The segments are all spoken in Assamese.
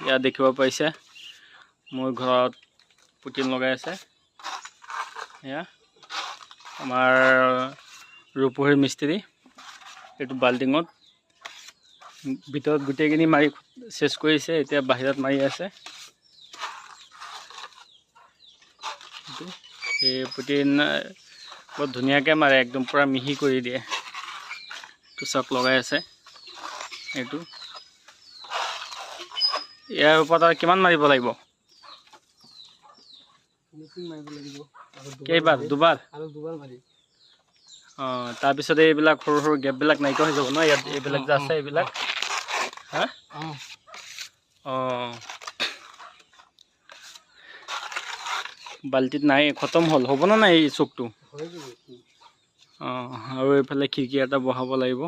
ইয়াত দেখিব পাইছে মোৰ ঘৰত পুটিন লগাই আছে। এয়া আমাৰ ৰূপহী মিস্ত্ৰী এইটো বাল্টিঙত ভিতৰত গোটেইখিনি মাৰি চেছ কৰিছে, এতিয়া বাহিৰত মাৰি আছে। এই পুটিন বৰ ধুনীয়াকৈ মাৰে, একদম পূৰা মিহি কৰি দিয়ে। এইটো চক লগাই আছে। এইটো ইয়াৰ ওপৰত আৰু কিমান মাৰিব লাগিব? কেইবাৰ? দুবাৰ? অঁ, তাৰপিছতে এইবিলাক সৰু সৰু গেপবিলাক নাইকিয়া হৈ যাব ন? ইয়াত এইবিলাক যে আছে এইবিলাক। হা? অঁ, বাল্টিত নাই, খতম হ'ল। হ'ব না নাই এই চকটো? অঁ, আৰু এইফালে খিৰিকী এটা বহাব লাগিব,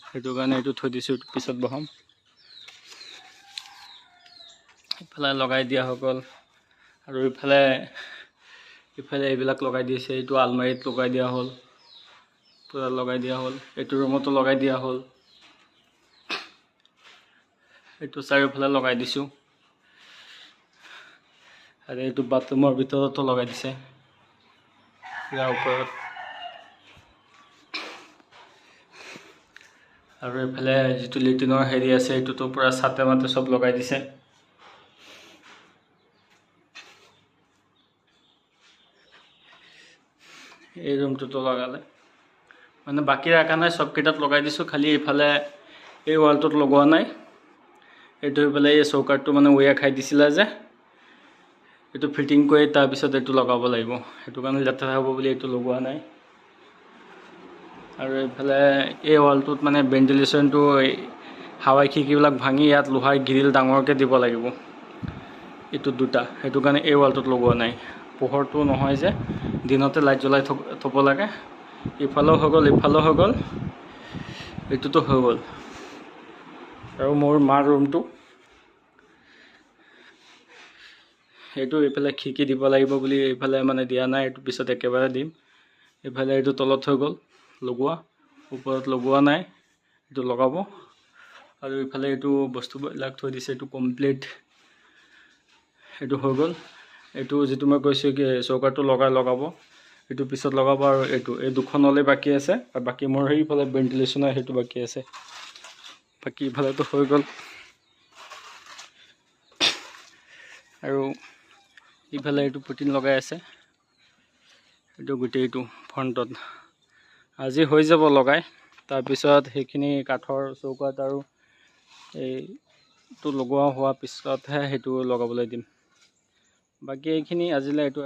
সেইটো কাৰণে এইটো থৈ দিছোঁ, পিছত বহাম। ইফালে লগাই দিয়া হৈ গ'ল, আৰু ইফালে এইবিলাক লগাই দিছে। এইটো আলমাৰীত লগাই দিয়া হ'ল, পূৰা লগাই দিয়া হ'ল। এইটো ৰুমতো লগাই দিয়া হ'ল। এইটো চাৰিওফালে লগাই দিছোঁ, আৰু এইটো বাথৰুমৰ ভিতৰতো লগাই দিছে, ইয়াৰ ওপৰত। আৰু এইফালে যিটো লেট্ৰিনৰ হেৰি আছে, এইটোতো পূৰা চাটে মাটে চব লগাই দিছে। এই ৰুমটোতো লগালে, মানে বাকী ৰাখা নাই, চবকেইটাত লগাই দিছোঁ। খালি এইফালে এই ৱালটোত লগোৱা নাই। এইটো এইফালে এই চৌকাঠটো মানে উয়ে খাই দিছিলে যে, এইটো ফিটিং কৰি তাৰপিছত এইটো লগাব লাগিব। সেইটো কাৰণে লেতেৰা হ'ব বুলি এইটো লগোৱা নাই। আৰু এইফালে এই ৱালটোত মানে ভেণ্টিলেশ্যনটো, হাৱাই খিৰিকীবিলাক ভাঙি ইয়াত লোহাৰ গ্ৰিল ডাঙৰকৈ দিব লাগিব, এইটো দুটা। সেইটো কাৰণে এই ৱালটোত লগোৱা নাই। পোহৰটো নহয় যে, দিনতে লাইট জ্বলাই থ'ব লাগে। ইফালেও হৈ গ'ল, ইফালেও হৈ গ'ল, এইটোতো হৈ গ'ল। আৰু মোৰ মাৰ ৰুমটো, এইটো এইফালে খিৰিকী দিব লাগিব বুলি এইফালে মানে দিয়া নাই, এইটো পিছত একেবাৰে দিম। এইফালে এইটো তলত হৈ গ'ল লগোৱা, ওপৰত লগোৱা নাই, এইটো লগাব। আৰু ইফালে এইটো বস্তুবিলাক থৈ দিছে, এইটো কমপ্লিট, এইটো হৈ গ'ল। এইটো যিটো মই কৈছোঁ কি চৌকাঠটো লগাব, এইটো পিছত লগাব। আৰু এই দুখন হ'লে বাকী আছে, আৰু বাকী মোৰ সেইফালে ভেণ্টিলেশ্যনৰ সেইটো বাকী আছে। বাকী ইফালেতো হৈ গ'ল। আৰু ইফালে এইটো পুটিন লগাই আছে, এইটো গোটেইটো ফ্ৰণ্টত আজি হৈ যাব লগাই। তাৰপিছত সেইখিনি কাঠৰ চৌকাঠ আৰু এইটো লগোৱা হোৱাৰ পিছতহে সেইটো লগাবলৈ দিম। বাকী এইখিনি আজিলৈ এইটো